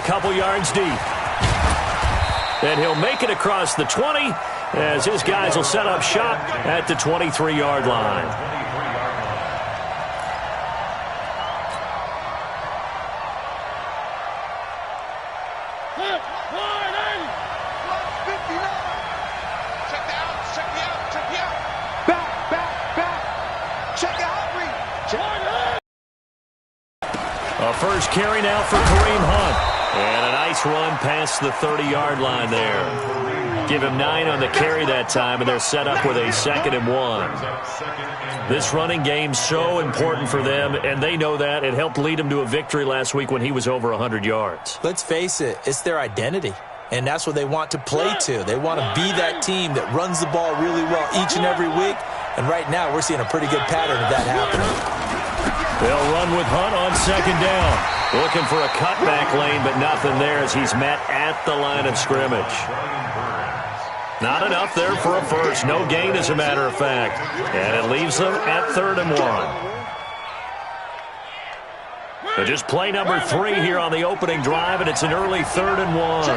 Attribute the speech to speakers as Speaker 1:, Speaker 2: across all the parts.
Speaker 1: couple yards deep. And he'll make it across the 20 as his guys will set up shop at the 23-yard line. A first carry now for Kareem Hunt. And a nice run past the 30-yard line there. Give him 9 on the carry that time, and they're set up with a 2nd and 1. This running game's so important for them, and they know that. It helped lead them to a victory last week when he was over 100 yards.
Speaker 2: Let's face it, it's their identity, and that's what they want to play to. They want to be that team that runs the ball really well each and every week, and right now we're seeing a pretty good pattern of that happening.
Speaker 1: They'll run with Hunt on 2nd down. Looking for a cutback lane, but nothing there as he's met at the line of scrimmage. Not enough there for a first. No gain, as a matter of fact. And it leaves them at 3rd and 1. So just play number 3 here on the opening drive, and it's an early 3rd and 1.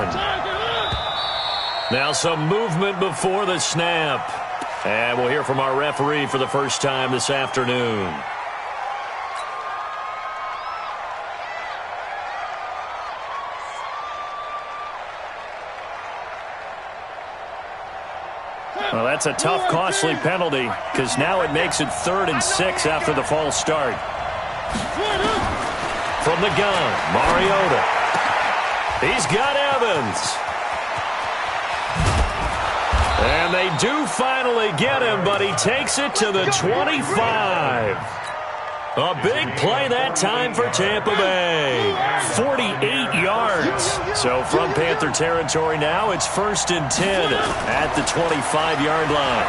Speaker 1: Now some movement before the snap. And we'll hear from our referee for the first time this afternoon. Well, that's a tough, costly penalty because now it makes it 3rd and 6 after the false start. From the gun, Mariota. He's got Evans. And they do finally get him, but he takes it to the 25. A big play that time for Tampa Bay. 48 yards. So from Panther territory now, it's 1st and 10 at the 25-yard line.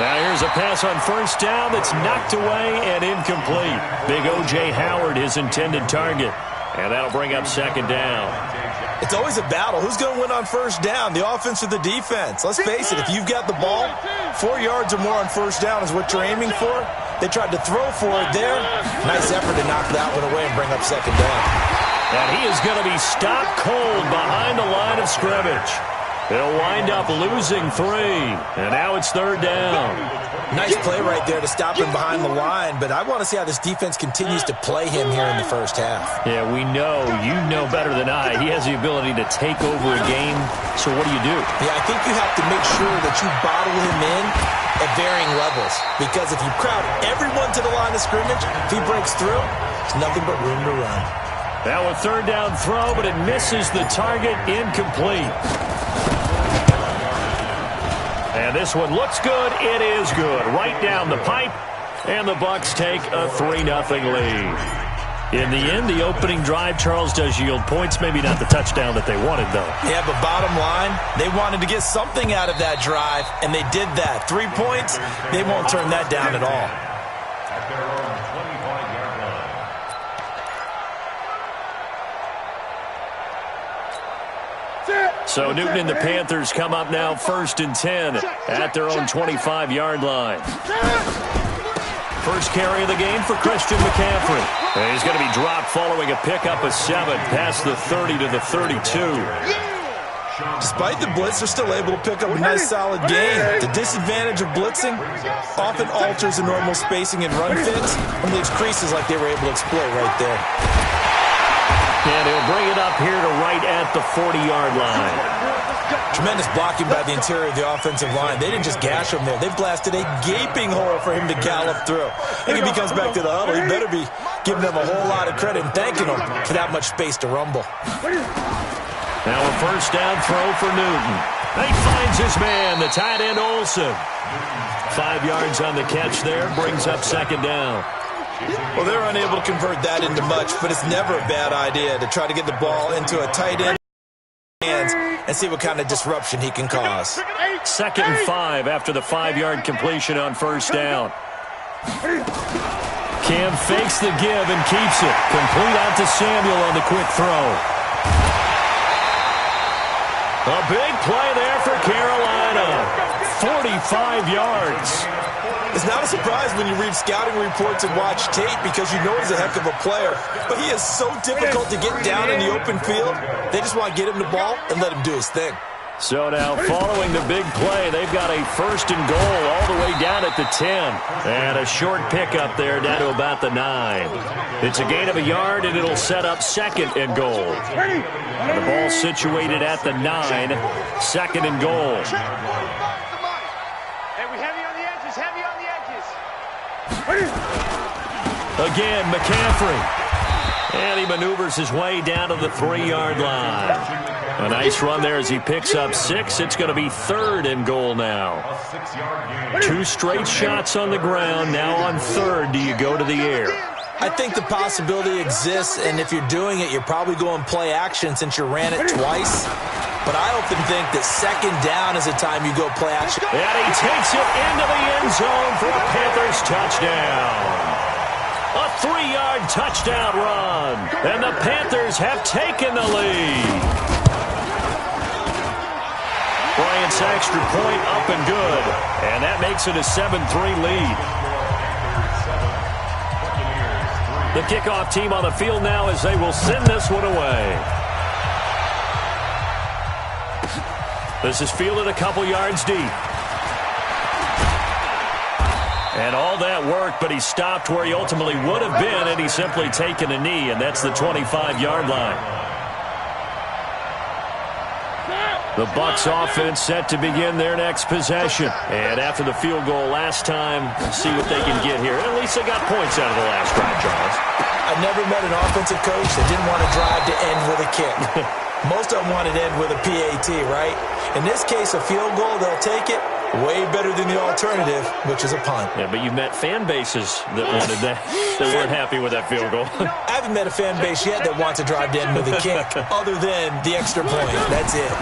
Speaker 1: Now here's a pass on 1st down that's knocked away and incomplete. Big O.J. Howard, his intended target. And that'll bring up 2nd down.
Speaker 2: It's always a battle. Who's going to win on 1st down, the offense or the defense? Let's face it, if you've got the ball, 4 yards or more on 1st down is what you're aiming for. They tried to throw for it there. Nice effort to knock that one away and bring up 2nd down.
Speaker 1: And he is going to be stopped cold behind the line of scrimmage. They'll wind up losing 3, and now it's 3rd down.
Speaker 2: Nice play right there to stop him behind the line, but I want to see how this defense continues to play him here in the 1st half.
Speaker 1: Yeah, we know. You know better than I. He has the ability to take over a game, so what do you do?
Speaker 2: Yeah, I think you have to make sure that you bottle him in at varying levels, because if you crowd everyone to the line of scrimmage, if he breaks through, there's nothing but room to run.
Speaker 1: Now a 3rd down throw, but it misses the target, incomplete. And this one looks good. It is good. Right down the pipe. And the Bucs take a 3-0 lead. In the end, the opening drive, Charles, does yield points. Maybe not the touchdown that they wanted, though.
Speaker 2: Yeah, but bottom line, they wanted to get something out of that drive, and they did that. 3 points, they won't turn that down at all.
Speaker 1: So Newton and the Panthers come up now 1st and 10 at their own 25-yard line. First carry of the game for Christian McCaffrey. And he's going to be dropped following a pickup of 7 past the 30 to the 32.
Speaker 2: Despite the blitz, they're still able to pick up a nice solid gain. The disadvantage of blitzing often alters the normal spacing and run fits and leaves creases like they were able to exploit right there.
Speaker 1: And he'll bring it up here to right at the 40-yard line.
Speaker 2: Tremendous blocking by the interior of the offensive line. They didn't just gash him there. They blasted a gaping hole for him to gallop through. I think if he comes back to the huddle, he better be giving them a whole lot of credit and thanking them for that much space to rumble.
Speaker 1: Now a 1st down throw for Newton. He finds his man, the tight end Olsen. 5 yards on the catch there, brings up 2nd down.
Speaker 2: Well, they're unable to convert that into much, but it's never a bad idea to try to get the ball into a tight end hands and see what kind of disruption he can cause.
Speaker 1: 2nd and 5 after the 5-yard completion on 1st down. Cam fakes the give and keeps it. Complete out to Samuel on the quick throw. A big play there for Carolina. 45 yards.
Speaker 2: It's not a surprise when you read scouting reports and watch tape because you know he's a heck of a player. But he is so difficult to get down in the open field. They just want to get him the ball and let him do his thing.
Speaker 1: So now, following the big play, they've got a 1st and goal all the way down at the 10. And a short pickup there down to about the 9. It's a gain of a yard, and it'll set up 2nd and goal. And the ball situated at the 9, 2nd and goal. Again, McCaffrey. And he maneuvers his way down to the 3-yard line. A nice run there as he picks up 6. It's going to be 3rd and goal now. 2 straight shots on the ground. Now on 3rd, do you go to the air?
Speaker 2: I think the possibility exists, and if you're doing it, you're probably going play action since you ran it twice. But I often think that 2nd down is the time you go play action.
Speaker 1: And he takes it into the end zone for a Panthers touchdown. A 3-yard touchdown run. And the Panthers have taken the lead. Bryant's extra point up and good. And that makes it a 7-3 lead. The kickoff team on the field now as they will send this one away. This is fielded a couple yards deep. And all that work, but he stopped where he ultimately would have been, and he's simply taken a knee, and that's the 25-yard line. The Bucs offense set to begin their next possession. And after the field goal last time, see what they can get here. At least they got points out of the last drive, Charles.
Speaker 2: I never met an offensive coach that didn't want to drive to end with a kick. Most of them wanted to end with a PAT, right? In this case, a field goal, they'll take it. Way better than the alternative, which is a punt.
Speaker 1: Yeah, but you've met fan bases that wanted that. They weren't happy with that field goal.
Speaker 2: I haven't met a fan base yet that wants to drive to end with a kick, other than the extra point. That's it.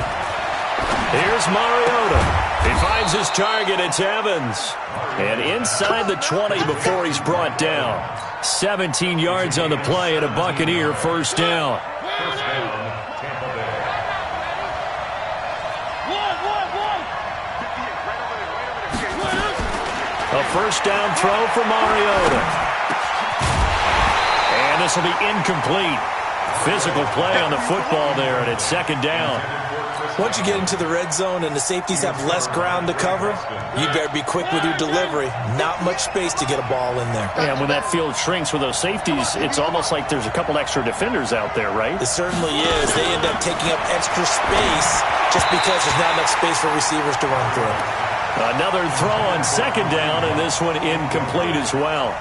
Speaker 1: Here's Mariota. He finds his target. It's Evans. And inside the 20 before he's brought down. 17 yards on the play and a Buccaneer 1st down. A 1st down throw for Mariota. And this will be incomplete. Physical play on the football there, and it's 2nd down.
Speaker 2: Once you get into the red zone and the safeties have less ground to cover, you better be quick with your delivery. Not much space to get a ball in there.
Speaker 1: And when that field shrinks with those safeties, it's almost like there's a couple extra defenders out there, right?
Speaker 2: It certainly is. They end up taking up extra space just because there's not enough space for receivers to run through.
Speaker 1: Another throw on 2nd down, and this one incomplete as well.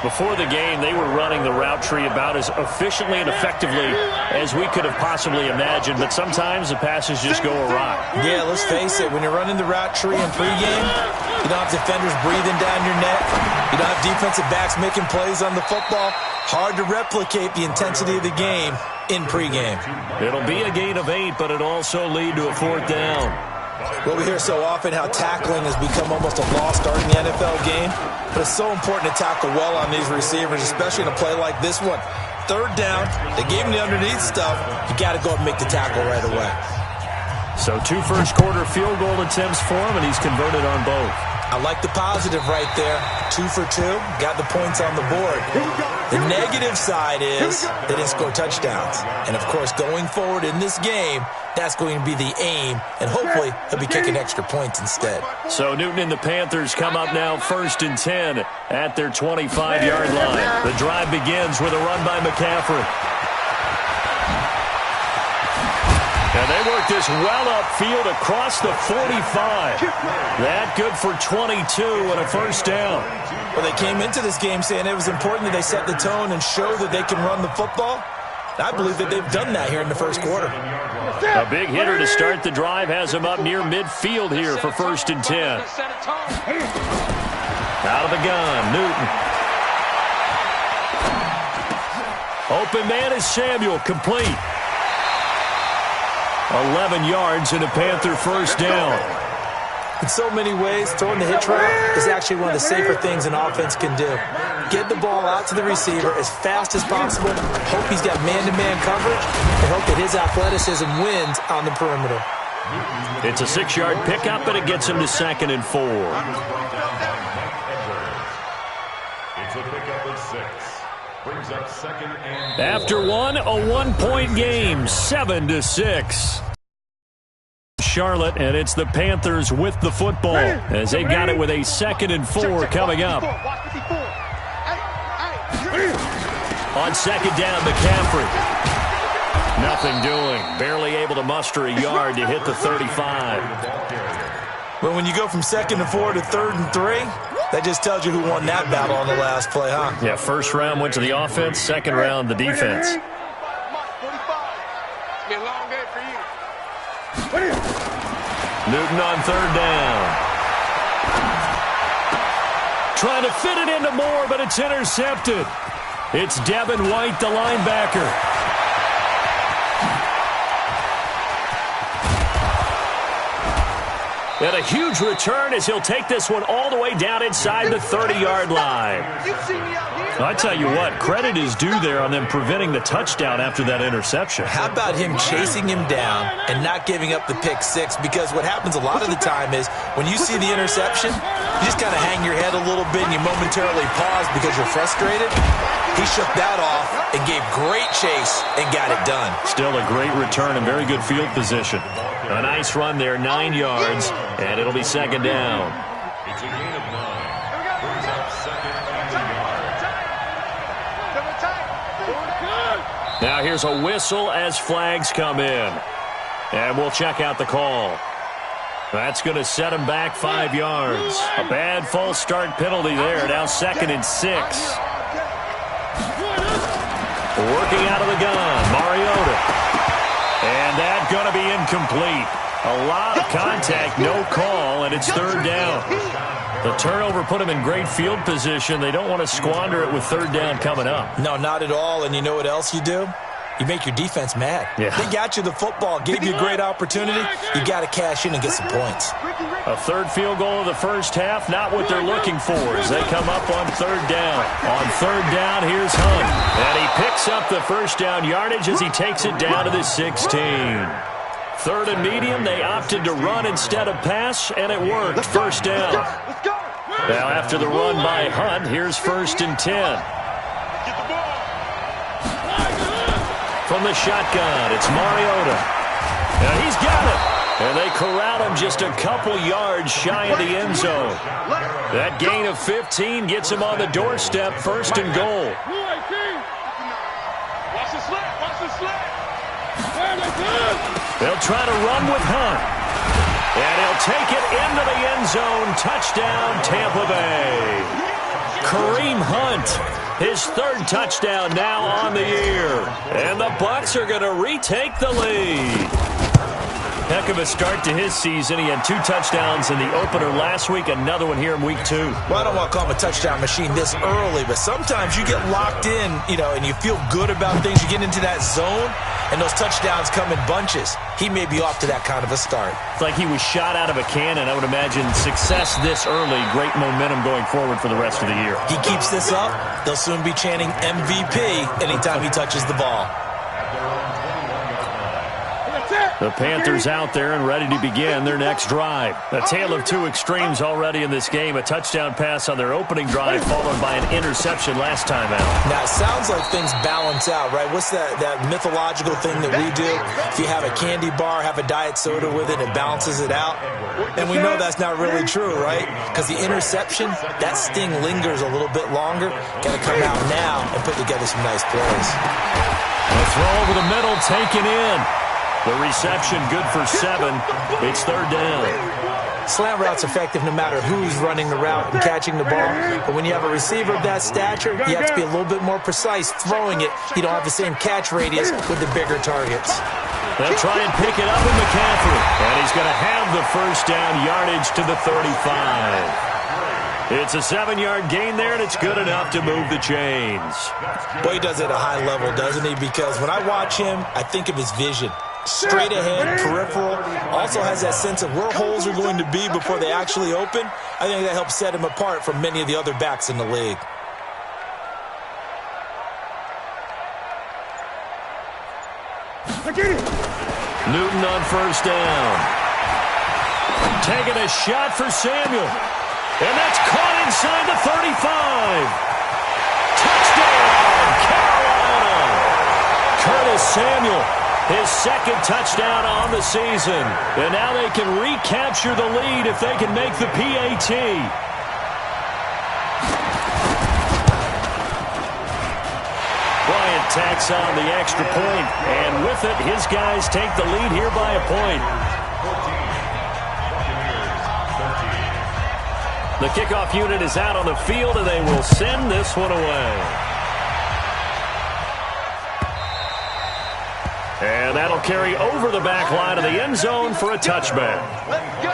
Speaker 1: Before the game, they were running the route tree about as efficiently and effectively as we could have possibly imagined, but sometimes the passes just go awry.
Speaker 2: Yeah, let's face it. When you're running the route tree in pregame, you don't have defenders breathing down your neck. You don't have defensive backs making plays on the football. Hard to replicate the intensity of the game in pregame.
Speaker 1: It'll be a gain of 8, but it'll also lead to a 4th down.
Speaker 2: Well, we hear so often how tackling has become almost a lost art in the NFL game. But it's so important to tackle well on these receivers, especially in a play like this one. 3rd down, they gave him the underneath stuff. You got to go and make the tackle right away.
Speaker 1: So 2 first-quarter field goal attempts for him, and he's converted on both.
Speaker 2: I like the positive right there. 2 for 2, got the points on the board. The negative side is they didn't score touchdowns. And, of course, going forward in this game, that's going to be the aim, and hopefully he'll be kicking extra points instead.
Speaker 1: So Newton and the Panthers come up now 1st and 10 at their 25-yard line. The drive begins with a run by McCaffrey. And they work this well upfield across the 45. That good for 22 and a 1st down.
Speaker 2: Well, they came into this game saying it was important that they set the tone and show that they can run the football. I believe that they've done that here in the 1st quarter.
Speaker 1: A big hitter to start the drive has him up near midfield here for 1st and 10. Out of the gun, Newton. Open man is Samuel, complete. 11 yards and a Panther 1st down.
Speaker 2: In so many ways, throwing the hitch route is actually one of the safer things an offense can do. Get the ball out to the receiver as fast as possible, hope he's got man-to-man coverage, and hope that his athleticism wins on the perimeter.
Speaker 1: It's a 6-yard pickup, and it gets him to 2nd and 4.
Speaker 3: It's a pickup of 6. Brings up 2nd and 4.
Speaker 1: After one, a 1-point game, 7-6. Charlotte, and it's the Panthers with the football as they got it with a 2nd and 4 coming up. On 2nd down, McCaffrey. Nothing doing. Barely able to muster a yard to hit the 35.
Speaker 2: But when you go from 2nd and 4 to 3rd and 3, that just tells you who won that battle on the last play, huh?
Speaker 1: Yeah, first round went to the offense, second round the defense.
Speaker 4: It's been a long day for you.
Speaker 1: Newton on 3rd down. Trying to fit it into Moore, but it's intercepted. It's Devin White, the linebacker. And a huge return as he'll take this one all the way down inside the 30-yard line. I tell you what, credit is due there on them preventing the touchdown after that interception.
Speaker 2: How about him chasing him down and not giving up the pick six? Because what happens a lot of the time is when you see the interception, you just kind of hang your head a little bit and you momentarily pause because you're frustrated. He shook that off and gave great chase and got it done.
Speaker 1: Still a great return and very good field position. A nice run there, 9 yards, and it'll be 2nd down.
Speaker 3: It's a gain of 9. Brings up 2nd and a yard.
Speaker 1: Now here's a whistle as flags come in. And we'll check out the call. That's going to set him back 5 yards. A bad false start penalty there. Now 2nd and 6. Working out of the gun, Mariota. And that's going to be incomplete. A lot of contact, no call, and it's 3rd down. The turnover put them in great field position. They don't want to squander it with 3rd down coming up.
Speaker 2: No, not at all. And you know what else you do? You make your defense mad.
Speaker 1: Yeah.
Speaker 2: They got you the football, gave you a great opportunity. You got to cash in and get some points.
Speaker 1: A 3rd field goal of the first half, not what they're looking for as they come up on 3rd down. On 3rd down, here's Hunt. And he picks up the first down yardage as he takes it down to the 16. 3rd and medium, they opted to run instead of pass, and it worked. 1st down. Now after the run by Hunt, here's 1st and 10. From the shotgun, it's Mariota. And he's got it. And they corral him just a couple yards shy of the end zone. That gain of 15 gets him on the doorstep, 1st and goal. They'll try to run with Hunt. And he'll take it into the end zone. Touchdown, Tampa Bay. Kareem Hunt, his 3rd touchdown now on the year. And the Bucs are going to retake the lead. Heck of a start to his season. He had 2 touchdowns in the opener last week, another one here in week 2.
Speaker 2: Well, I don't want to call him a touchdown machine this early, but sometimes you get locked in, and you feel good about things. You get into that zone, and those touchdowns come in bunches. He may be off to that kind of a start.
Speaker 1: It's like he was shot out of a cannon. I would imagine success this early, great momentum going forward for the rest of the year.
Speaker 2: He keeps this up, they'll soon be chanting MVP anytime he touches the ball.
Speaker 1: The Panthers out there and ready to begin their next drive. A tale of 2 extremes already in this game. A touchdown pass on their opening drive followed by an interception last time out.
Speaker 2: Now, it sounds like things balance out, right? What's that mythological thing that we do? If you have a candy bar, have a diet soda with it, it balances it out. And we know that's not really true, right? Because the interception, that sting lingers a little bit longer. Got to come out now and put together some nice plays.
Speaker 1: A throw over the middle, taken in. The reception good for 7. It's 3rd down.
Speaker 2: Slant route's effective no matter who's running the route and catching the ball. But when you have a receiver of that stature, you have to be a little bit more precise throwing it. You don't have the same catch radius with the bigger targets.
Speaker 1: They'll try and pick it up in McCaffrey. And he's going to have the 1st down yardage to the 35. It's a 7-yard gain there, and it's good enough to move the chains.
Speaker 2: Boy, he does it at a high level, doesn't he? Because when I watch him, I think of his vision. Straight ahead, peripheral, also has that sense of where holes are going to be before they actually open. I think that helps set him apart from many of the other backs in the league.
Speaker 1: Newton on first down. Taking a shot for Samuel. And that's caught inside the 35. Touchdown, Carolina. Curtis Samuel, his second touchdown on the season. And now they can recapture the lead if they can make the PAT. Bryant tacks on the extra point, and with it, his guys take the lead here by a point. The kickoff unit is out on the field, and they will send this one away. And that'll carry over the back line of the end zone for a touchback.
Speaker 4: Let's go.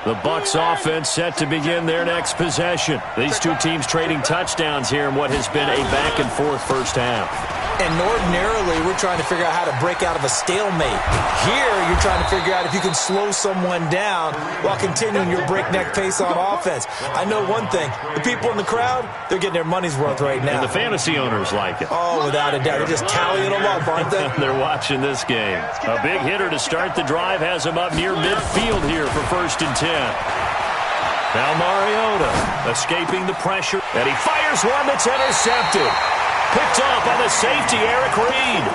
Speaker 1: The Bucs offense set to begin their next possession. These two teams trading touchdowns here in what has been a back-and-forth first half.
Speaker 2: And ordinarily, we're trying to figure out how to break out of a stalemate. Here, you're trying to figure out if you can slow someone down while continuing your breakneck pace on offense. I know one thing. The people in the crowd, they're getting their money's worth right now.
Speaker 1: And the fantasy owners like it.
Speaker 2: Oh, without a doubt. They're just tallying them up, aren't they?
Speaker 1: They're watching this game. A big hitter to start the drive has him up near midfield here for 1st and 10. Now Mariota escaping the pressure, and he fires one that's intercepted. Picked off by the safety, Eric Reed.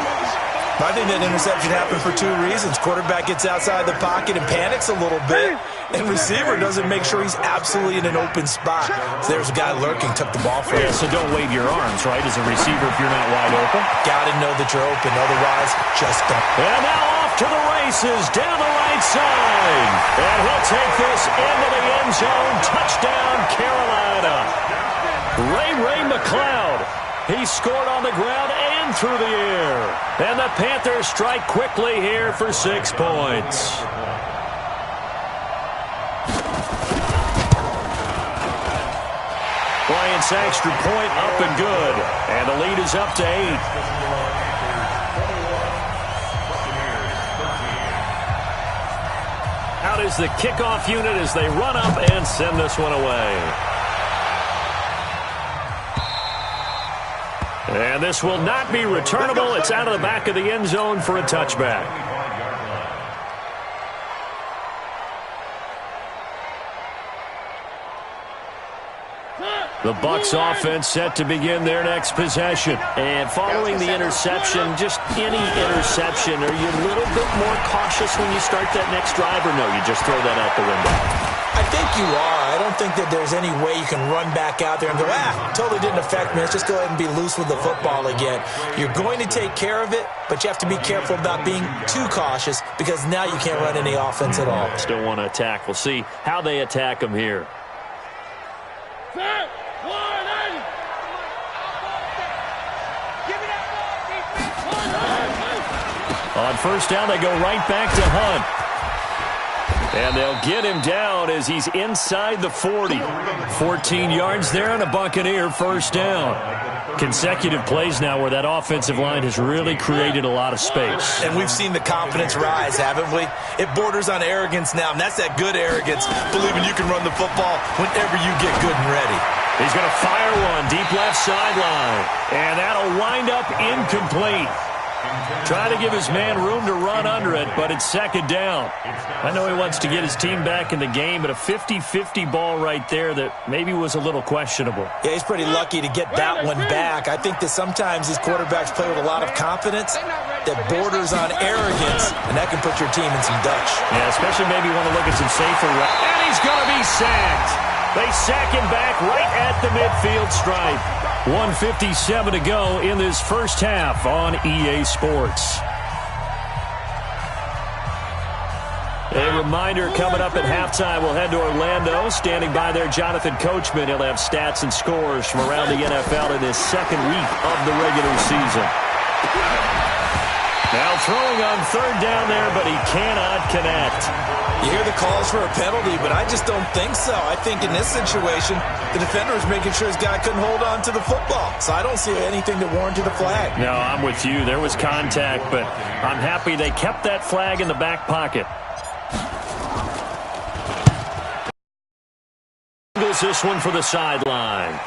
Speaker 2: I think that interception happened for two reasons. Quarterback gets outside the pocket and panics a little bit, and receiver doesn't make sure he's absolutely in an open spot. So there's a guy lurking, took the ball for him.
Speaker 1: Yeah, so don't wave your arms, right, as a receiver if you're not wide open.
Speaker 2: Got to know that you're open, otherwise just don't.
Speaker 1: And now off to the races, down the right side. And he'll take this into the end zone. Touchdown, Carolina. Ray McLeod. He scored on the ground and through the air. And the Panthers strike quickly here for 6 points. Bryant's extra point up and good. And the lead is up to 8. Out is the kickoff unit as they run up and send this one away. And this will not be returnable. It's out of the back of the end zone for a touchback. The Bucs offense set to begin their next possession. And following the interception, just any interception, are you a little bit more cautious when you start that next drive, or no, you just throw that out the window?
Speaker 2: I think you are. I don't think that there's any way you can run back out there and go, totally didn't affect me. Let's just go ahead and be loose with the football again. You're going to take care of it, but you have to be careful about being too cautious because now you can't run any offense at all.
Speaker 1: Still want to attack. We'll see how they attack them here. On first down, they go right back to Hunt. And they'll get him down as he's inside the 40. 14 yards there on a Buccaneer first down. Consecutive plays now where that offensive line has really created a lot of space.
Speaker 2: And we've seen the confidence rise, haven't we? It borders on arrogance now, and that's that good arrogance, believing you can run the football whenever you get good and ready.
Speaker 1: He's going to fire one deep left sideline. And that'll wind up incomplete. Trying to give his man room to run under it, but it's second down. I know he wants to get his team back in the game, but a 50-50 ball right there that maybe was a little questionable.
Speaker 2: Yeah, he's pretty lucky to get that one back. I think that sometimes these quarterbacks play with a lot of confidence that borders on arrogance, and that can put your team in some Dutch.
Speaker 1: Yeah, especially maybe want to look at some safer. And he's going to be sacked. They sack him back right at the midfield stripe. 1:57 to go in this first half on EA Sports. A reminder, coming up at halftime, we'll head to Orlando. Standing by there, Jonathan Coachman. He'll have stats and scores from around the NFL in this second week of the regular season. Now throwing on third down there, but he cannot connect.
Speaker 2: You hear the calls for a penalty, but I just don't think so. I think in this situation, the defender is making sure his guy couldn't hold on to the football. So I don't see anything that warranted a flag.
Speaker 1: No, I'm with you. There was contact, but I'm happy they kept that flag in the back pocket. This one for the sideline.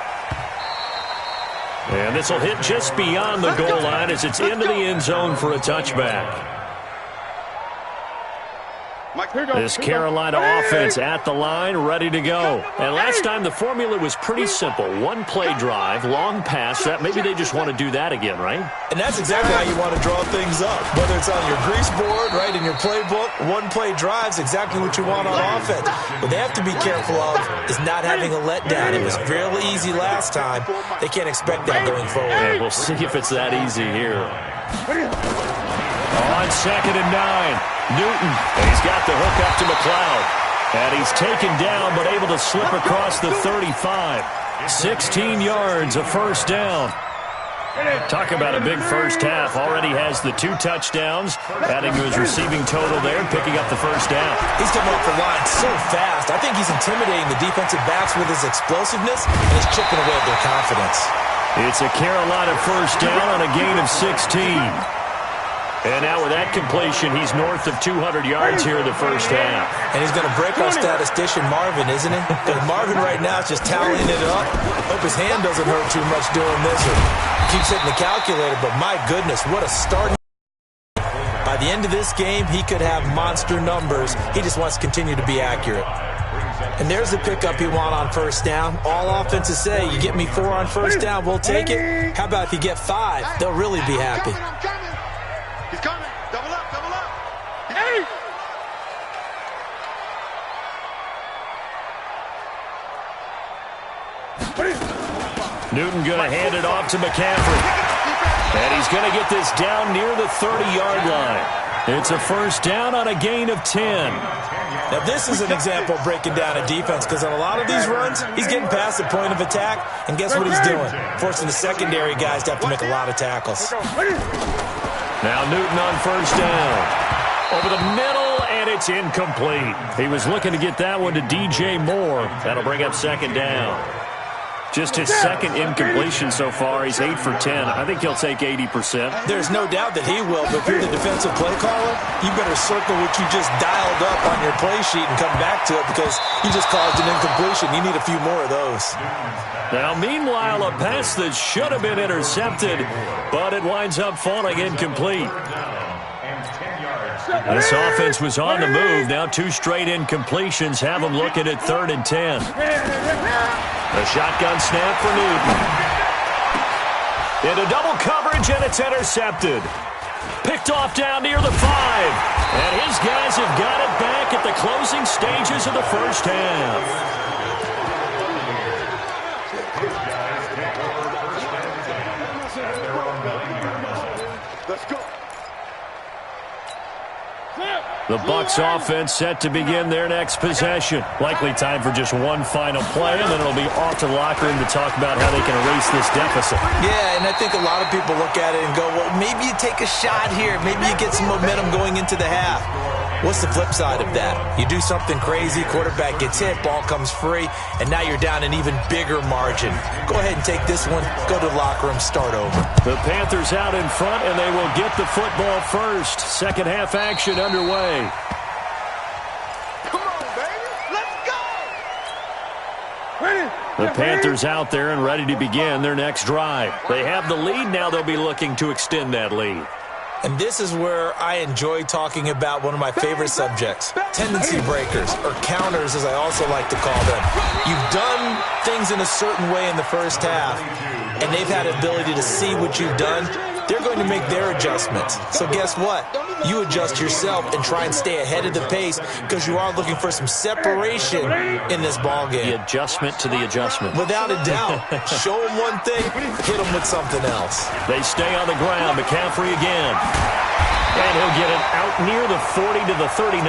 Speaker 1: And this will hit just beyond the goal line as it's into the end zone for a touchback. This Carolina offense at the line, ready to go. And last time the formula was pretty simple. One play drive, long pass. Maybe they just want to do that again, right?
Speaker 2: And that's exactly how you want to draw things up. Whether it's on your grease board, right, in your playbook, one play drive's exactly what you want on offense. What they have to be careful of is not having a letdown. It was real easy last time. They can't expect that going forward.
Speaker 1: And we'll see if it's that easy here. On 2nd and 9. Newton, he's got the hook up to McLeod. And he's taken down, but able to slip across the 35. 16 yards, a first down. Talk about a big first half. Already has the 2 touchdowns, adding to his receiving total there, picking up the first down.
Speaker 2: He's coming off the line so fast. I think he's intimidating the defensive backs with his explosiveness, and he's chipping away at their confidence.
Speaker 1: It's a Carolina first down on a gain of 16. And now with that completion, he's north of 200 yards here in the first half.
Speaker 2: And he's going to break our statistician Marvin, isn't he? Because Marvin right now is just tallying it up. Hope his hand doesn't hurt too much doing this. Or keeps hitting the calculator, but my goodness, what a start. By the end of this game, he could have monster numbers. He just wants to continue to be accurate. And there's the pickup you want on first down. All offenses say, you get me 4 on first down, we'll take it. How about if you get 5? They'll really be happy.
Speaker 4: He's coming. Double up, double up. Hey!
Speaker 1: Newton going to hand it off to McCaffrey. And he's going to get this down near the 30-yard line. It's a first down on a gain of 10.
Speaker 2: Now, this is an example of breaking down a defense, because on a lot of these runs, he's getting past the point of attack, and guess what he's doing? Forcing the secondary guys to have to make a lot of tackles.
Speaker 1: Now Newton on first down. Over the middle, and it's incomplete. He was looking to get that one to DJ Moore. That'll bring up 2nd down. Just his 2nd incompletion so far. He's 8 for 10. I think he'll take 80%.
Speaker 2: There's no doubt that he will, but if you're the defensive play caller, you better circle what you just dialed up on your play sheet and come back to it, because you just caused an incompletion. You need a few more of those.
Speaker 1: Now, meanwhile, a pass that should have been intercepted, but it winds up falling incomplete. This offense was on the move. Now 2 straight incompletions have them looking at 3rd and 10. A shotgun snap for Newton. Into double coverage, and it's intercepted. Picked off down near the 5. And his guys have got it back at the closing stages of the first half.
Speaker 4: Let's go.
Speaker 1: The Bucs offense set to begin their next possession. Likely time for just one final play, and then it'll be off to the locker room to talk about how they can erase this deficit.
Speaker 2: Yeah, and I think a lot of people look at it and go, well, maybe you take a shot here. Maybe you get some momentum going into the half. What's the flip side of that? You do something crazy, quarterback gets hit, ball comes free, and now you're down an even bigger margin. Go ahead and take this one, go to the locker room, start over.
Speaker 1: The Panthers out in front, and they will get the football first. Second half action underway.
Speaker 4: Come on, baby. Let's go. Ready?
Speaker 1: The Panthers out there and ready to begin their next drive. They have the lead. Now they'll be looking to extend that lead.
Speaker 2: And this is where I enjoy talking about one of my favorite subjects, tendency breakers, or counters as I also like to call them. You've done things in a certain way in the first half, and they've had the ability to see what you've done. They're going to make their adjustments. So guess what? You adjust yourself and try and stay ahead of the pace, because you are looking for some separation in this ballgame.
Speaker 1: The adjustment to the adjustment.
Speaker 2: Without a doubt. Show them one thing, hit them with something else.
Speaker 1: They stay on the ground. McCaffrey again. And he'll get it out near the 40 to the 39.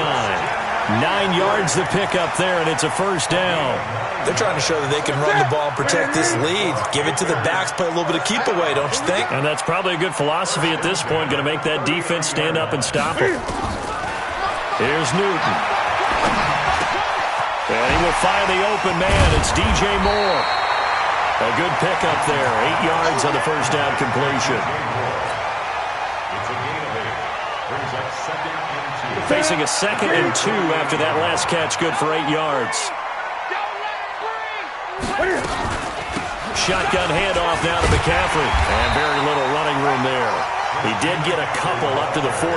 Speaker 1: 9 yards the pickup there, and it's a first down.
Speaker 2: They're trying to show that they can run the ball and protect this lead. Give it to the backs, play a little bit of keep away, don't you think?
Speaker 1: And that's probably a good philosophy at this point, going to make that defense stand up and stop it. Here's Newton. And he will find the open man. It's DJ Moore. A good pickup there. 8 yards on the first down completion. Facing a 2nd and 2 after that last catch, good for 8 yards. Shotgun handoff now to McCaffrey. And very little running room there. He did get a couple up to the 49.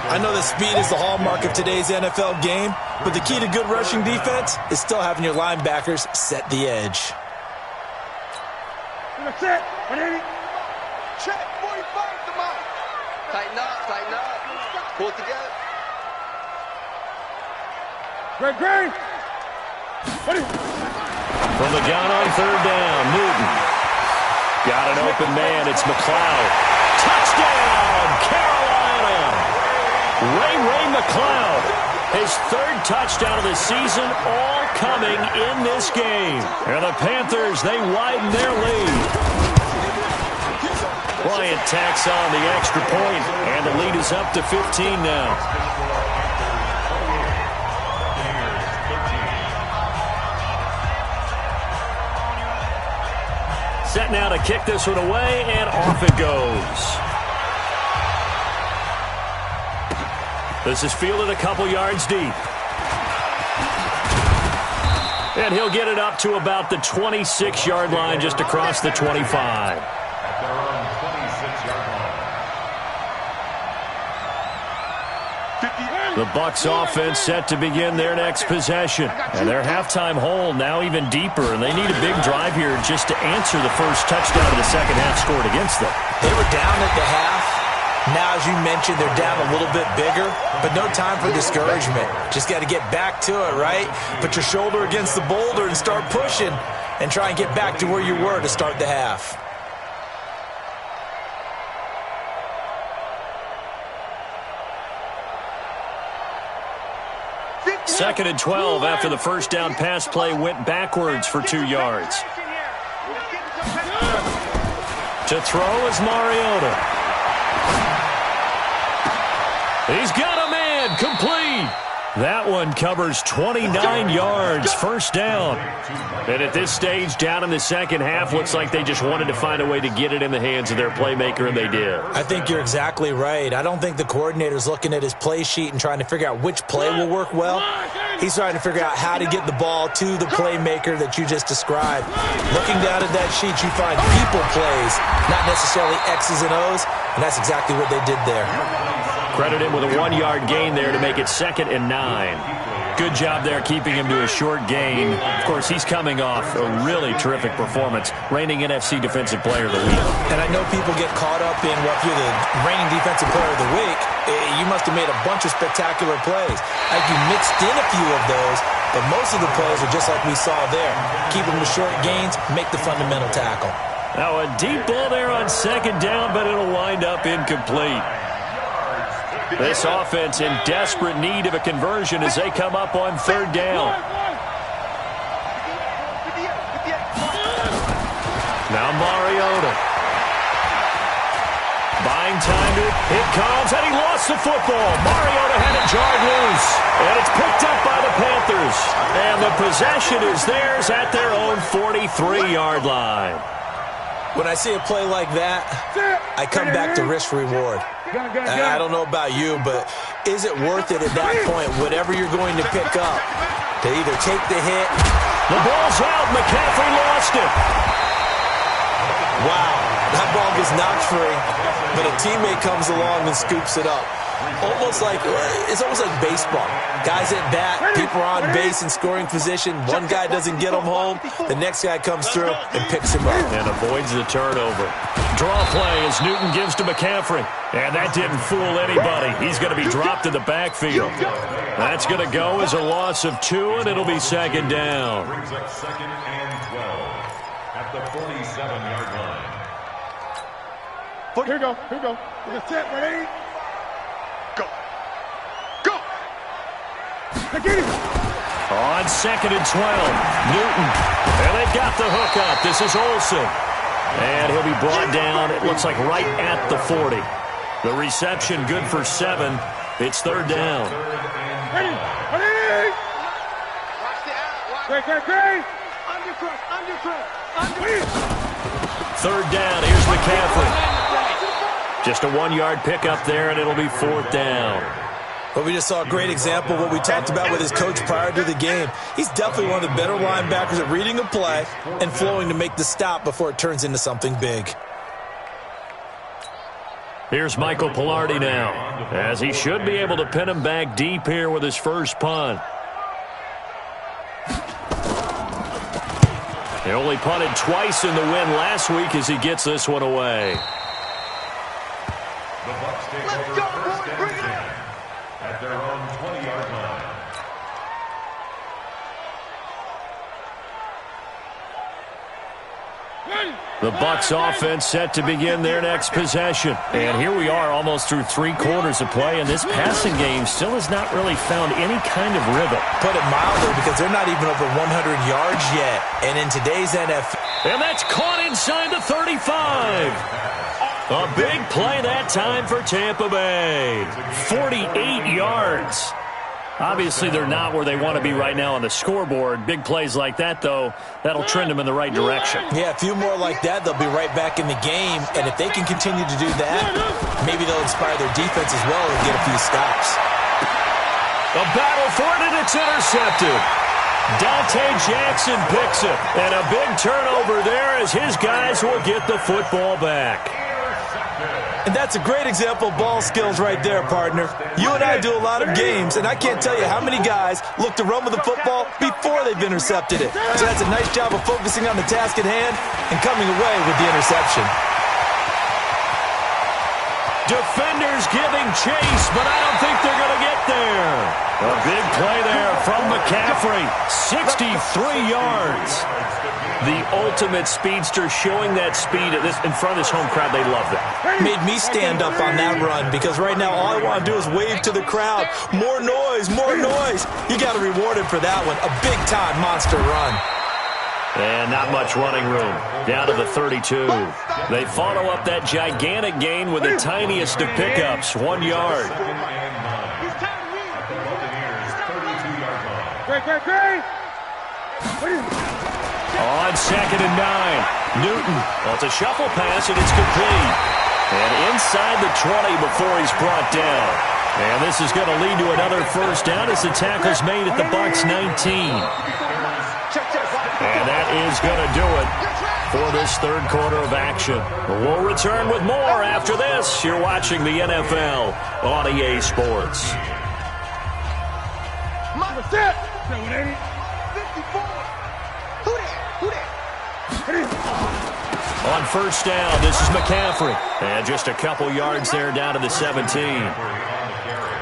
Speaker 2: I know that speed is the hallmark of today's NFL game, but the key to good rushing defense is still having your linebackers set the edge.
Speaker 4: Check, 45, come on. Tighten up. Pull it together.
Speaker 5: Great.
Speaker 1: From the gun on third down, Newton. Got an open man, it's McLeod. Touchdown, Carolina! Ray McLeod, his third touchdown of the season, all coming in this game. And the Panthers, they widen their lead. Bryant tacks on the extra point, and the lead is up to 15 now. Set now to kick this one away, and off it goes. This is fielded a couple yards deep. And he'll get it up to about the 26-yard line, just across the 25.
Speaker 3: At their own 26-yard line.
Speaker 1: The Bucs offense set to begin their next possession. And their halftime hole now even deeper, and they need a big drive here just to answer the first touchdown of the second half scored against them.
Speaker 2: They were down at the half. Now, as you mentioned, they're down a little bit bigger, but no time for discouragement. Just got to get back to it, right? Put your shoulder against the boulder and start pushing and try and get back to where you were to start the half.
Speaker 1: Second and 12 after the first down pass play went backwards for 2 yards. To throw is Mariota. He's got a man, complete. That one covers 29 yards, first down. And at this stage, down in the second half, looks like they just wanted to find a way to get it in the hands of their playmaker, and they did.
Speaker 2: I think you're exactly right. I don't think the coordinator's looking at his play sheet and trying to figure out which play will work well. He's trying to figure out how to get the ball to the playmaker that you just described. Looking down at that sheet, you find people plays, not necessarily X's and O's, and that's exactly what they did there.
Speaker 1: Credit him with a 1-yard gain there to make it 2nd and 9. Good job there keeping him to a short gain. Of course, he's coming off a really terrific performance, reigning NFC Defensive Player of the Week.
Speaker 2: And I know people get caught up in, well, if you're the reigning Defensive Player of the Week, you must have made a bunch of spectacular plays. Like you mixed in a few of those, but most of the plays are just like we saw there. Keep them to short gains, make the fundamental tackle.
Speaker 1: Now a deep ball there on 2nd down, but it'll wind up incomplete. This offense in desperate need of a conversion as they come up on 3rd down. Now Mariota. Buying time to it comes, and he lost the football. Mariota had it jarred loose, and it's picked up by the Panthers. And the possession is theirs at their own 43-yard line.
Speaker 2: When I see a play like that, I come back to risk-reward. I don't know about you, but is it worth it at that point, whatever you're going to pick up, to either take the hit?
Speaker 1: The ball's out. McCaffrey lost it.
Speaker 2: Wow, that ball gets knocked free, but a teammate comes along and scoops it up. It's almost like baseball. Guys at bat, people are on base in scoring position. One guy doesn't get him home. The next guy comes through and picks him up.
Speaker 1: And avoids the turnover. Draw play as Newton gives to McCaffrey. And that didn't fool anybody. He's going to be dropped in the backfield. That's going to go as a loss of 2, and it'll be 2nd down.
Speaker 3: Brings up 2nd and 12 at the 47-yard line.
Speaker 5: Here we go. We're set, ready? Go! Get him!
Speaker 1: On 2nd and 12, Newton. And they've got the hook up. This is Olsen. And he'll be brought down, it looks like right at the 40. The reception good for 7. It's 3rd down.
Speaker 5: Ready! Great! Under.
Speaker 1: 3rd down, here's McCaffrey. Just a 1-yard pickup there, and it'll be 4th down.
Speaker 2: But we just saw a great example of what we talked about with his coach prior to the game. He's definitely one of the better linebackers at reading a play and flowing to make the stop before it turns into something big.
Speaker 1: Here's Michael Pilardi now, as he should be able to pin him back deep here with his first punt. He only punted twice in the win last week as he gets this one away.
Speaker 3: The Bucs take over first and 10 at their own 20-yard line.
Speaker 1: The Bucs offense set to begin their next possession. And here we are almost through 3 quarters of play, and this passing game still has not really found any kind of rhythm.
Speaker 2: Put it mildly, because they're not even over 100 yards yet. And in today's NFL...
Speaker 1: And that's caught inside the 35. A big play that time for Tampa Bay. 48 yards. Obviously, they're not where they want to be right now on the scoreboard. Big plays like that, though, that'll trend them in the right direction.
Speaker 2: Yeah, a few more like that, they'll be right back in the game. And if they can continue to do that, maybe they'll inspire their defense as well and get a few stops.
Speaker 1: A battle for it, and it's intercepted. Dante Jackson picks it. And a big turnover there as his guys will get the football back.
Speaker 2: And that's a great example of ball skills right there, partner. You and I do a lot of games, and I can't tell you how many guys look to run with the football before they've intercepted it. So that's a nice job of focusing on the task at hand and coming away with the interception.
Speaker 1: Defenders giving chase, but I don't think they're going to get there. A big play there from McCaffrey. 63 yards. The ultimate speedster, showing that speed in front of this home crowd. They love that.
Speaker 2: Made me stand up on that run, because right now all I want to do is wave to the crowd. More noise, more noise. You got to reward him for that one. A big-time monster run.
Speaker 1: And not much running room. Down to the 32. They follow up that gigantic gain with the tiniest of pickups. 1 yard. On 2nd and 9. Newton. Well, it's a shuffle pass, and it's complete. And inside the 20 before he's brought down. And this is going to lead to another first down as the tackle's made at the Bucs 19. And that is going to do it for this third quarter of action. We'll return with more after this. You're watching the NFL on EA Sports. On first down, this is McCaffrey. And just a couple yards there down to the 17.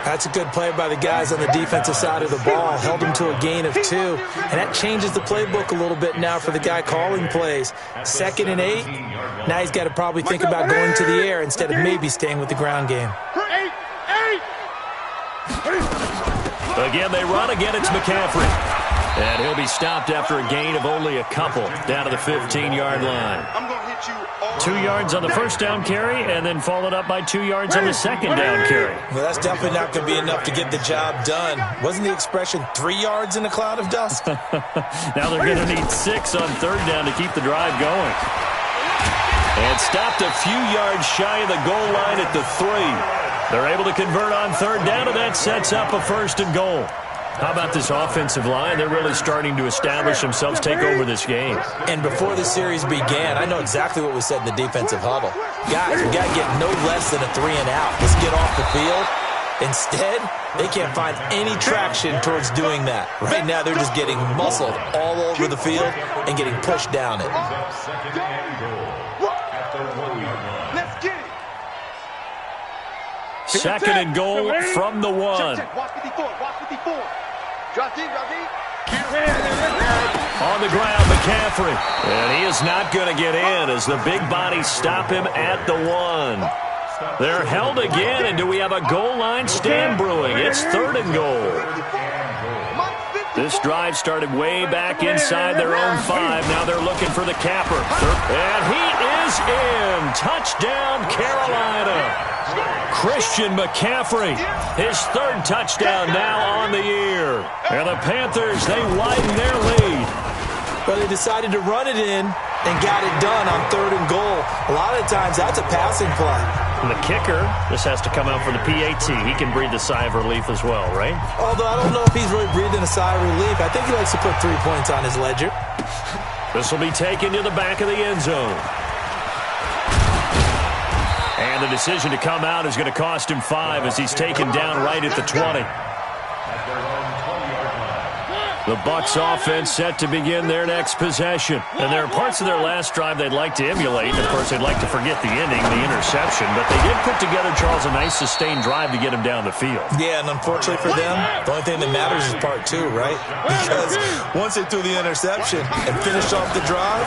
Speaker 2: That's a good play by the guys on the defensive side of the ball. Held him to a gain of 2. And that changes the playbook a little bit now for the guy calling plays. 2nd and 8. Now he's got to probably think about going to the air instead of maybe staying with the ground game.
Speaker 1: Again, they run. Again, it's McCaffrey. And he'll be stopped after a gain of only a couple down to the 15-yard line. 2 yards on the first down carry, and then followed up by 2 yards on the second down carry.
Speaker 2: Well, that's definitely not going to be enough to get the job done. Wasn't the expression 3 yards in a cloud of dust?
Speaker 1: Now they're going to need 6 on third down to keep the drive going. And stopped a few yards shy of the goal line at the 3. They're able to convert on third down, and that sets up a 1st and goal. How about this offensive line? They're really starting to establish themselves, take over this game.
Speaker 2: And before the series began, I know exactly what was said in the defensive huddle. Guys, we got to get no less than a 3 and out. Let's get off the field. Instead, they can't find any traction towards doing that. Right now, they're just getting muscled all over the field and getting pushed down it.
Speaker 1: Second and goal from the 1.
Speaker 4: Watch 54. Drop deep.
Speaker 1: On the ground, McCaffrey. And he is not going to get in as the big bodies stop him at the 1. They're held again, and do we have a goal line stand brewing? It's 3rd and goal. This drive started way back inside their own 5. Now they're looking for the capper. And he is in. Touchdown, Carolina. Christian McCaffrey, his 3rd touchdown now on the year. And the Panthers, they widen their lead.
Speaker 2: Well, they decided to run it in and got it done on 3rd and goal. A lot of times, that's a passing play.
Speaker 1: And the kicker, this has to come out for the PAT. He can breathe a sigh of relief as well, right?
Speaker 2: Although I don't know if he's really breathing a sigh of relief. I think he likes to put 3 points on his ledger.
Speaker 1: This will be taken to the back of the end zone. And the decision to come out is going to cost him 5 as he's taken down right at the 20. The Bucs offense set to begin their next possession. And there are parts of their last drive they'd like to emulate. And, of course, they'd like to forget the ending, the interception. But they did put together, Charles, a nice sustained drive to get him down the field.
Speaker 2: Yeah, and unfortunately for them, the only thing that matters is part 2, right? Because once they threw the interception and finished off the drive,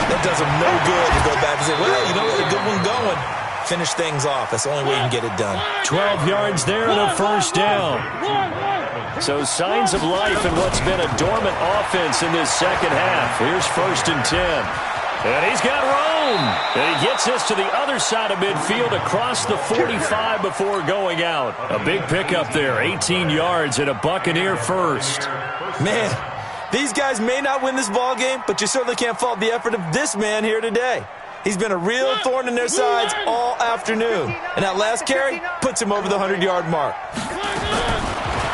Speaker 2: that does them no good to go back and say, well, you know what, a good one going. Finish things off. That's the only way you can get it done.
Speaker 1: 12 yards there and a first down. So signs of life in what's been a dormant offense in this second half. Here's 1st and 10. And he's got room. And he gets this to the other side of midfield across the 45 before going out. A big pickup there, 18 yards and a Buccaneer first.
Speaker 2: Man, these guys may not win this ball game, but you certainly can't fault the effort of this man here today. He's been a real thorn in their sides all afternoon. And that last carry puts him over the 100-yard mark.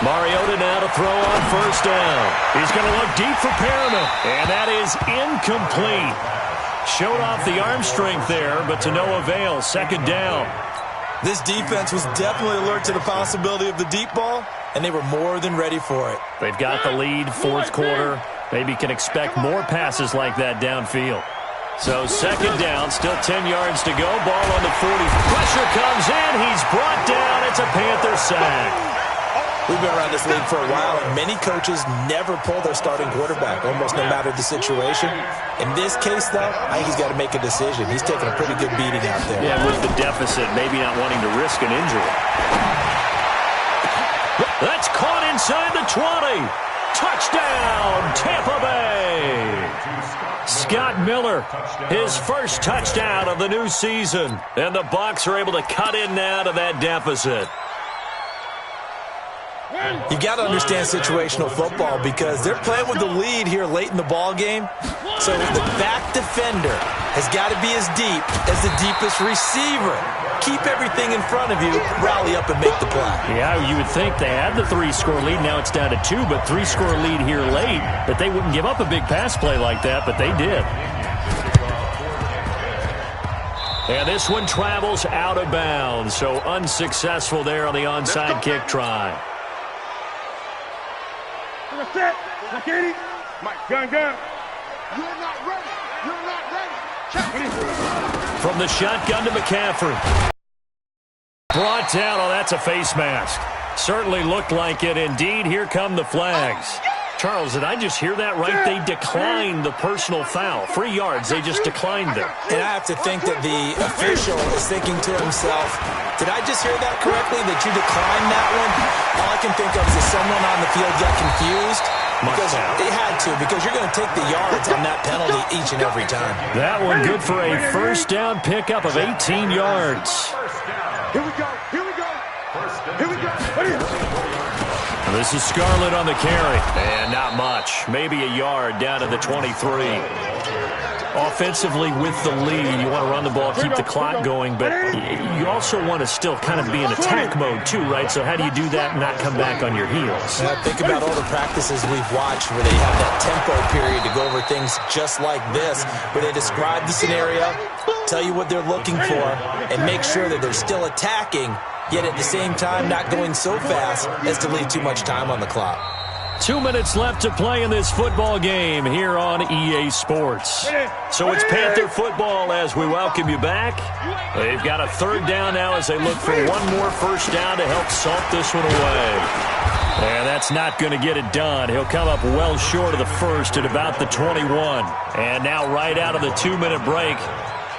Speaker 1: Mariota now to throw on first down. He's going to look deep for Perriman. And that is incomplete. Showed off the arm strength there, but to no avail. Second down.
Speaker 2: This defense was definitely alert to the possibility of the deep ball, and they were more than ready for it.
Speaker 1: They've got the lead, 4th quarter. Maybe can expect more passes like that downfield. So second down, still 10 yards to go. Ball on the 40. Pressure comes in. He's brought down. It's a Panther sack.
Speaker 2: We've been around this league for a while, and many coaches never pull their starting quarterback, almost no matter the situation. In this case, though, I think he's got to make a decision. He's taking a pretty good beating out there.
Speaker 1: Yeah, with the deficit, maybe not wanting to risk an injury. That's caught inside the 20. Touchdown, Tampa Bay. Scott Miller, his first touchdown of the new season. And the Bucs are able to cut in now to that deficit.
Speaker 2: You got to understand situational football because they're playing with the lead here late in the ball game. So the back defender has got to be as deep as the deepest receiver. Keep everything in front of you, rally up and make the play.
Speaker 1: Yeah, you would think they had the 3-score lead. Now it's down to 2, but 3-score lead here late. That they wouldn't give up a big pass play like that, but they did. And this one travels out of bounds, so unsuccessful there on the onside kick try.
Speaker 5: Set. Like 80. Gun.
Speaker 4: You're not ready. You're not ready. Check.
Speaker 1: From the shotgun to McCaffrey. Brought down. Oh, that's a face mask. Certainly looked like it. Indeed, here come the flags. Charles, did I just hear that right? They declined the personal foul. 3 yards, they just declined it.
Speaker 2: And I have to think that the official is thinking to himself, did I just hear that correctly, that you declined that one? All I can think of is that someone on the field got confused. Because they had to, because you're going to take the yards on that penalty each and every time.
Speaker 1: That one good for a first down pickup of 18 yards.
Speaker 5: Here we go.
Speaker 1: This is Scarlett on the carry. And not much. Maybe a yard down to the 23. Offensively with the lead, you want to run the ball, keep the clock going, but you also want to still kind of be in attack mode too, right? So how do you do that and not come back on your heels?
Speaker 2: Yeah, think about all the practices we've watched where they have that tempo period to go over things just like this, where they describe the scenario, tell you what they're looking for, and make sure that they're still attacking, yet at the same time not going so fast as to leave too much time on the clock.
Speaker 1: 2 minutes left to play in this football game here on EA Sports. So it's Panther football as we welcome you back. They've got a third down now as they look for one more first down to help salt this one away. And that's not going to get it done. He'll come up well short of the first at about the 21. And now right out of the 2-minute break,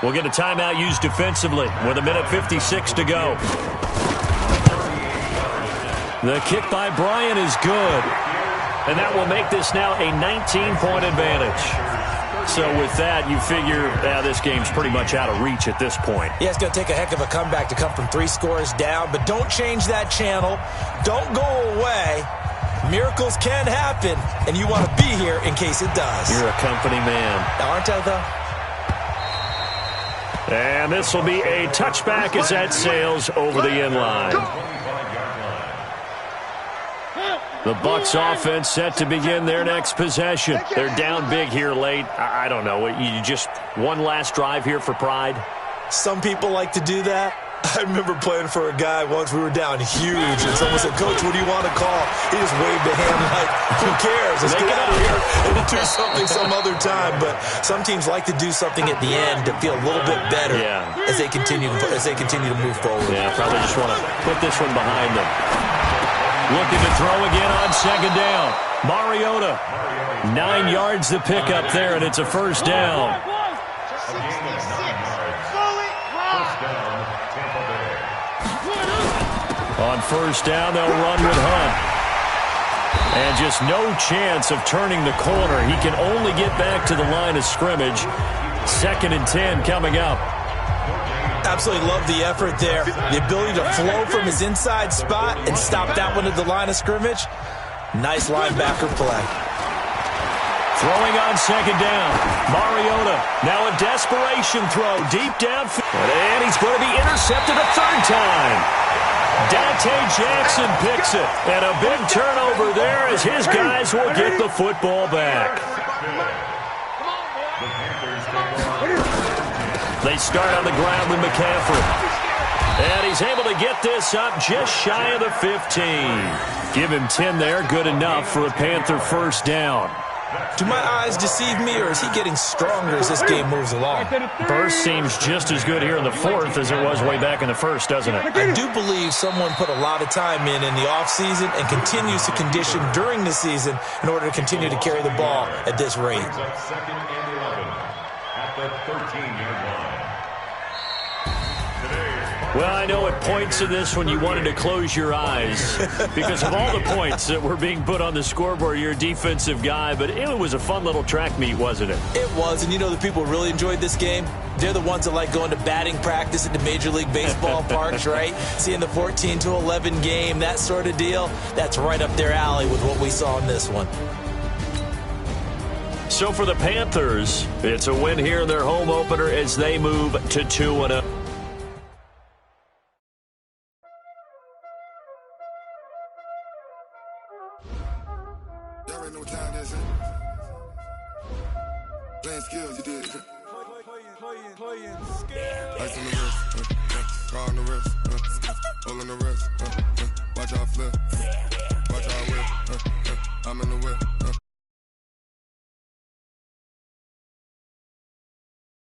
Speaker 1: we'll get a timeout used defensively with 1:56 to go. The kick by Bryant is good. And that will make this now a 19-point advantage. So with that, you figure this game's pretty much out of reach at this point.
Speaker 2: Yeah, it's going to take a heck of a comeback to come from 3 scores down, but don't change that channel. Don't go away. Miracles can happen, and you want to be here in case it does.
Speaker 1: You're a company man.
Speaker 2: Aren't I, though?
Speaker 1: And this will be a touchback as that sails over the end line. The Bucs offense set to begin their next possession. They're down big here late. I don't know. You just one last drive here for pride?
Speaker 2: Some people like to do that. I remember playing for a guy once. We were down huge, and someone said, "Coach, what do you want to call?" He just waved a hand like, "Who cares? Let's get out of here and do something some other time." But some teams like to do something at the end to feel a little bit better as they continue to move forward.
Speaker 1: Yeah, probably just want to put this one behind them. Looking to throw again on second down. Mariota, 9 yards to pick up there, and it's a first down. On first down, they'll run with Hunt. And just no chance of turning the corner. He can only get back to the line of scrimmage. 2nd and 10 coming up.
Speaker 2: Absolutely love the effort there. The ability to flow from his inside spot and stop that one at the line of scrimmage. Nice linebacker play.
Speaker 1: Throwing on second down. Mariota. Now a desperation throw deep downfield. And he's going to be intercepted a third time. Dante Jackson picks it. And a big turnover there as his guys will get the football back. They start on the ground with McCaffrey. And he's able to get this up just shy of the 15. Give him 10 there. Good enough for a Panther first down.
Speaker 2: Do my eyes deceive me, or is he getting stronger as this game moves along?
Speaker 1: Burst seems just as good here in the fourth as it was way back in the first, doesn't it?
Speaker 2: I do believe someone put a lot of time in the offseason and continues to condition during the season in order to continue to carry the ball at this rate.
Speaker 3: 2nd and 11 at the 13-yard line.
Speaker 1: Well, I know at points in this when you wanted to close your eyes because of all the points that were being put on the scoreboard. You're a defensive guy, but it was a fun little track meet, wasn't it?
Speaker 2: It was, and you know the people who really enjoyed this game? They're the ones that like going to batting practice at the Major League Baseball parks, right? Seeing the 14-11 game, that sort of deal. That's right up their alley with what we saw in this one.
Speaker 1: So for the Panthers, it's a win here in their home opener as they move to 2-0.
Speaker 6: Y'all already know what time this is. Playing skills, you did. Playing skills. Ice on the wrist, car on the wrist, hole in the wrist.